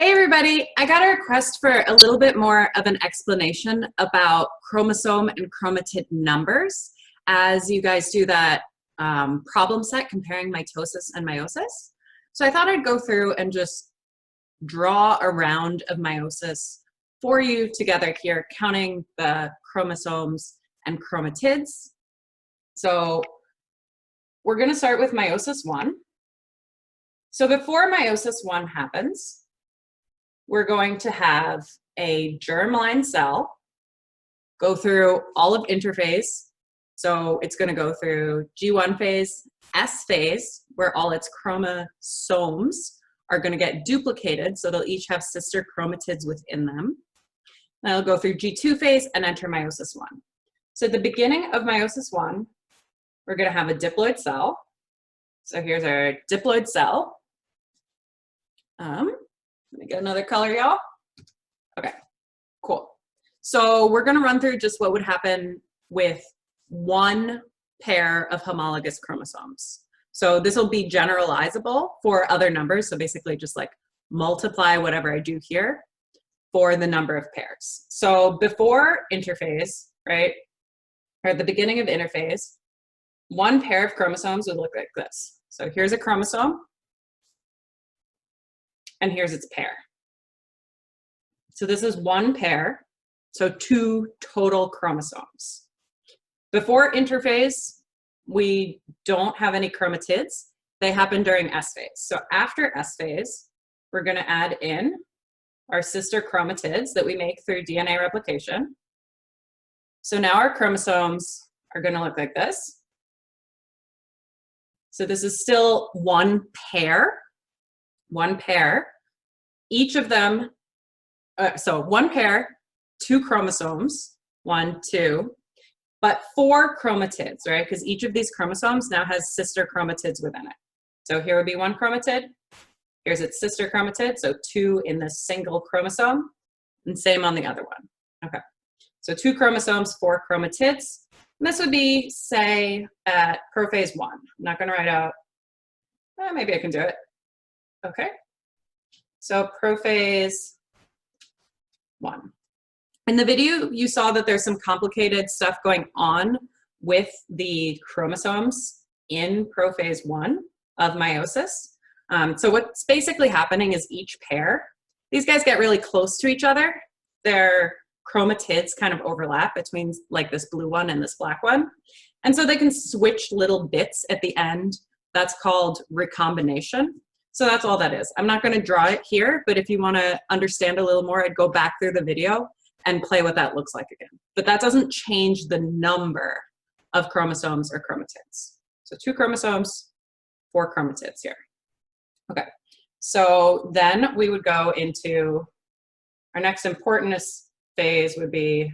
Hey everybody, I got a request for a little bit more of an explanation about chromosome and chromatid numbers as you guys do that problem set comparing mitosis and meiosis. So I thought I'd go through and just draw a round of meiosis for you together here, counting the chromosomes and chromatids. So we're going to start with meiosis 1. So before meiosis 1 happens, we're going to have a germline cell go through all of interphase. So it's going to go through G1 phase, S phase, where all its chromosomes are going to get duplicated. So they'll each have sister chromatids within them. Then it'll go through G2 phase and enter meiosis 1. So at the beginning of meiosis 1, we're going to have a diploid cell. So here's our diploid cell. Let me get another color, y'all. Okay, cool. So we're going to run through just what would happen with one pair of homologous chromosomes. So this will be generalizable for other numbers. So basically just like multiply whatever I do here for the number of pairs. So before interphase, right, or at the beginning of interphase, one pair of chromosomes would look like this. So here's a chromosome, and here's its pair. So this is one pair, so 2 total chromosomes. Before interphase, we don't have any chromatids. They happen during S phase. So after S phase, we're going to add in our sister chromatids that we make through DNA replication. So now our chromosomes are going to look like this. So this is still one pair. Each of them, so one pair, 2 chromosomes, 1, 2, but 4 chromatids, right? Because each of these chromosomes now has sister chromatids within it. So here would be one chromatid, here's its sister chromatid, so 2 in this single chromosome, and same on the other one. Okay, so 2 chromosomes, 4 chromatids. And this would be, say, at prophase 1. I'm not going to write out, maybe I can do it. Okay. So prophase 1. In the video, you saw that there's some complicated stuff going on with the chromosomes in prophase 1 of meiosis. So what's basically happening is each pair, these guys get really close to each other. Their chromatids kind of overlap between like this blue one and this black one. And so they can switch little bits at the end. That's called recombination. So that's all that is. I'm not going to draw it here, but if you want to understand a little more, I'd go back through the video and play what that looks like again. But that doesn't change the number of chromosomes or chromatids. So 2 chromosomes, 4 chromatids here. Okay, so then we would go into our next important phase would be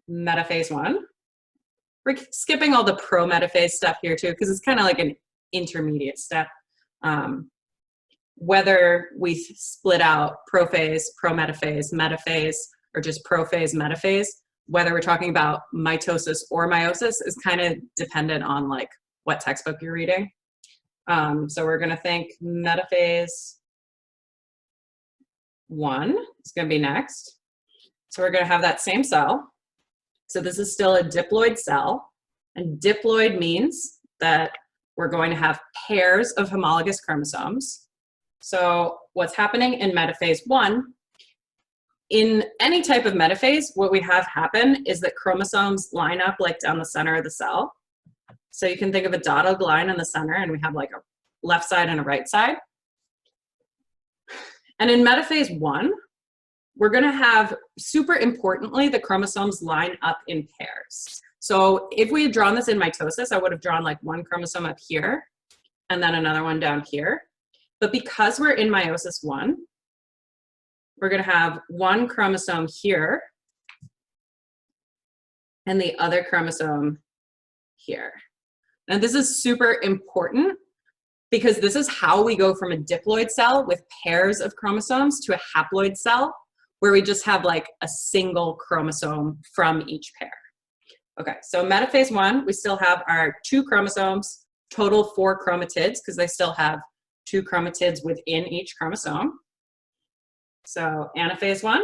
metaphase 1. We're skipping all the pro-metaphase stuff here too, because it's kind of like an intermediate step. Whether we split out prophase, prometaphase, metaphase, or just prophase, metaphase, whether we're talking about mitosis or meiosis is kind of dependent on like what textbook you're reading. So we're going to think metaphase 1 is going to be next. So we're going to have that same cell. So this is still a diploid cell, and diploid means that we're going to have pairs of homologous chromosomes. So what's happening in metaphase 1, in any type of metaphase, what we have happen is that chromosomes line up like down the center of the cell. So you can think of a dotted line in the center, and we have like a left side and a right side. And in metaphase 1, we're going to have, super importantly, the chromosomes line up in pairs. So if we had drawn this in mitosis, I would have drawn like one chromosome up here and then another one down here. But because we're in meiosis 1, we're going to have one chromosome here and the other chromosome here. Now this is super important because this is how we go from a diploid cell with pairs of chromosomes to a haploid cell where we just have like a single chromosome from each pair. Okay, so metaphase 1, we still have our 2 chromosomes, total 4 chromatids because they still have 2 chromatids within each chromosome. So anaphase 1.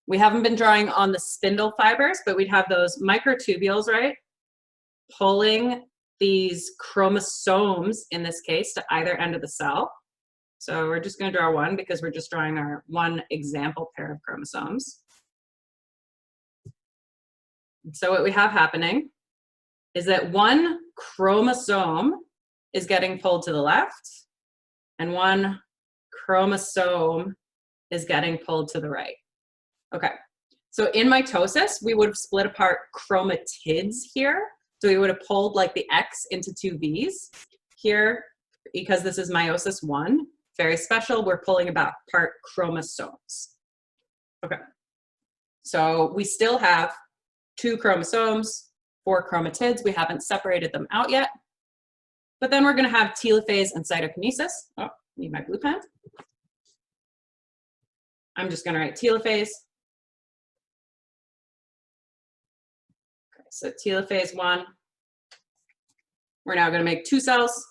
We haven't been drawing on the spindle fibers, but we'd have those microtubules, right? Pulling these chromosomes, in this case, to either end of the cell. So we're just going to draw one because we're just drawing our one example pair of chromosomes. So what we have happening is that one chromosome is getting pulled to the left and one chromosome is getting pulled to the right. Okay, so in mitosis, we would have split apart chromatids here. So we would have pulled like the X into two V's. Here, because this is meiosis 1, very special, we're pulling apart chromosomes. Okay, so we still have 2 chromosomes, 4 chromatids. We haven't separated them out yet. But then we're going to have telophase and cytokinesis. Oh, need my blue pen. I'm just going to write telophase. Okay, so telophase 1. We're now going to make 2 cells.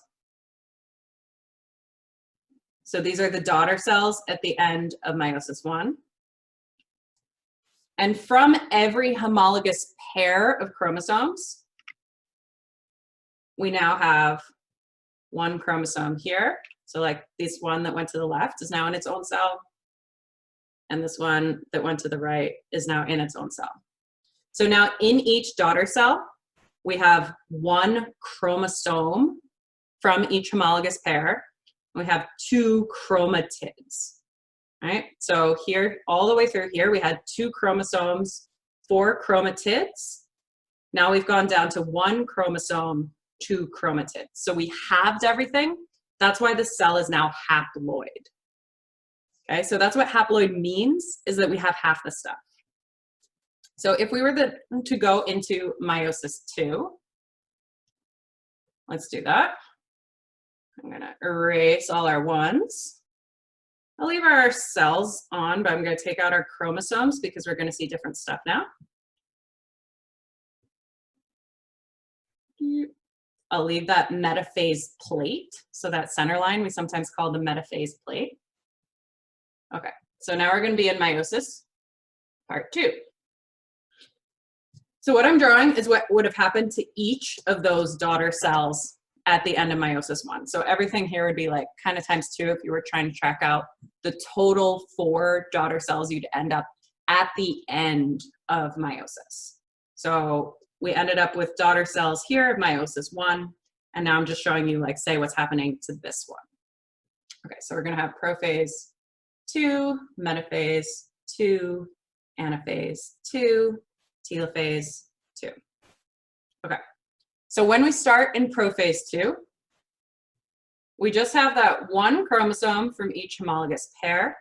So these are the daughter cells at the end of meiosis 1. And from every homologous pair of chromosomes, we now have 1 chromosome here. So like this one that went to the left is now in its own cell. And this one that went to the right is now in its own cell. So now in each daughter cell, we have 1 chromosome from each homologous pair. We have 2 chromatids. Right? So here, all the way through here, we had 2 chromosomes, 4 chromatids. Now we've gone down to 1 chromosome, 2 chromatids. So we halved everything. That's why the cell is now haploid. Okay, so that's what haploid means, is that we have half the stuff. So if we were to go into meiosis 2, let's do that. I'm gonna erase all our 1s. I'll leave our cells on, but I'm going to take out our chromosomes because we're going to see different stuff now. I'll leave that metaphase plate. So that center line we sometimes call the metaphase plate. Okay, so now we're going to be in meiosis part 2. So what I'm drawing is what would have happened to each of those daughter cells at the end of meiosis 1. So everything here would be like kind of times 2 if you were trying to track out the total 4 daughter cells you'd end up at the end of meiosis. So we ended up with daughter cells here of meiosis 1, and now I'm just showing you like say what's happening to this one. Okay, so we're gonna have prophase 2, metaphase 2, anaphase 2, telophase 2. Okay. So when we start in prophase 2, we just have that 1 chromosome from each homologous pair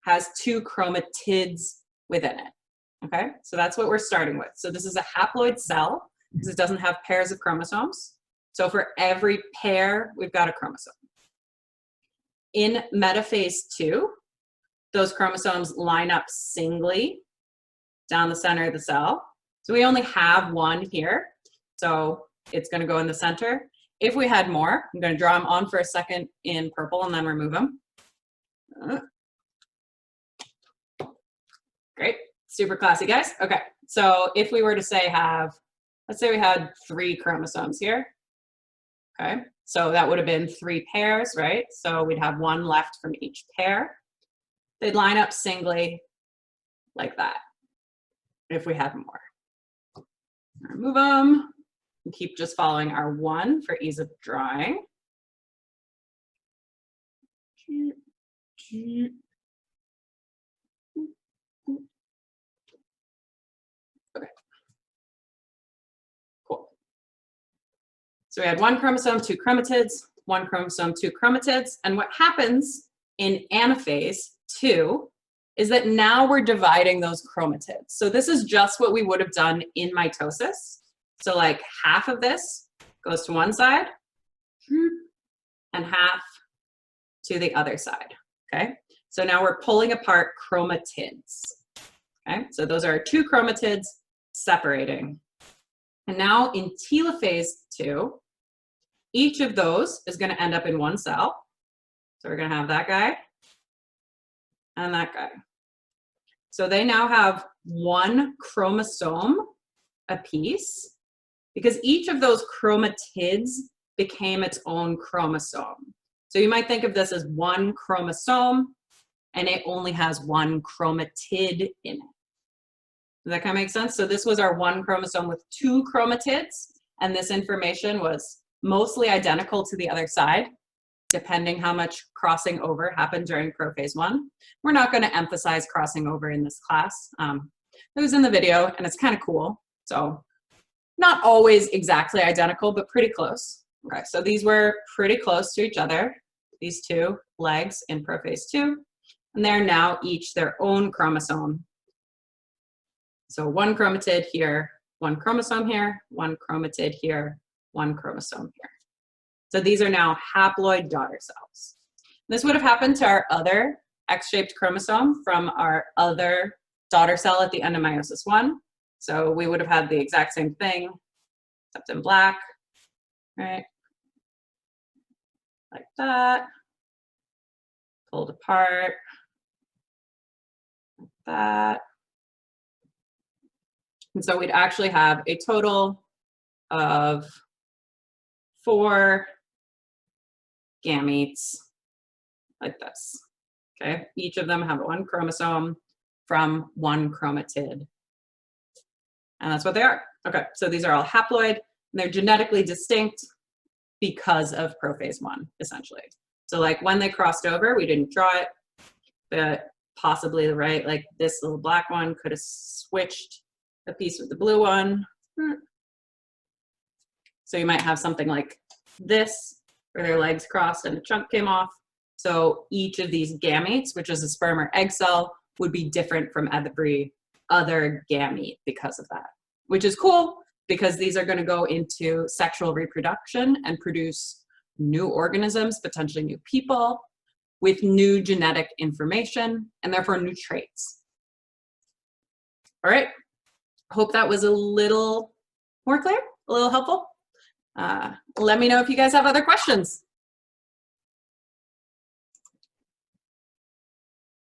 has 2 chromatids within it. Okay, so that's what we're starting with. So this is a haploid cell because it doesn't have pairs of chromosomes. So for every pair, we've got a chromosome. In metaphase 2, those chromosomes line up singly down the center of the cell. So we only have 1 here. So it's going to go in the center. If we had more, I'm going to draw them on for a second in purple and then remove them. Great. Super classy, guys. Okay. So if we were to say let's say we had 3 chromosomes here. Okay. So that would have been 3 pairs, right? So we'd have 1 left from each pair. They'd line up singly like that if we had more. Remove them. And keep just following our 1 for ease of drawing. Okay. Cool. So we had 1 chromosome, 2 chromatids, 1 chromosome, 2 chromatids. And what happens in anaphase 2 is that now we're dividing those chromatids. So this is just what we would have done in mitosis. So like half of this goes to one side and half to the other side, okay? So now we're pulling apart chromatids, okay? So those are 2 chromatids separating. And now in telophase 2, Each of those is going to end up in one cell. So we're going to have that guy and that guy. So they now have one chromosome apiece because each of those chromatids became its own chromosome. So you might think of this as one chromosome and it only has one chromatid in it. Does that kind of make sense? So this was our one chromosome with two chromatids, and this information was mostly identical to the other side, depending how much crossing over happened during prophase 1. We're not going to emphasize crossing over in this class. It was in the video, and it's kind of cool. So not always exactly identical, but pretty close. Okay, so these were pretty close to each other, these two legs in prophase 2, and they're now each their own chromosome. So one chromatid here, one chromosome here, one chromatid here, one chromosome here. So these are now haploid daughter cells. This would have happened to our other X-shaped chromosome from our other daughter cell at the end of meiosis 1. So we would have had the exact same thing, except in black, right? Like that. Pulled apart, like that. And so we'd actually have a total of 4 gametes like this, okay? Each of them have one chromosome from one chromatid. And that's what they are. Okay, so these are all haploid, and they're genetically distinct because of prophase 1, essentially. So like when they crossed over, we didn't draw it, but possibly, right, like this little black one could have switched a piece with the blue one. So you might have something like this, where their legs crossed and a chunk came off. So each of these gametes, which is a sperm or egg cell, would be different from every other gamete because of that, which is cool because these are going to go into sexual reproduction and produce new organisms, potentially new people, with new genetic information and therefore new traits. All right. Hope that was a little more clear, a little helpful. Let me know if you guys have other questions.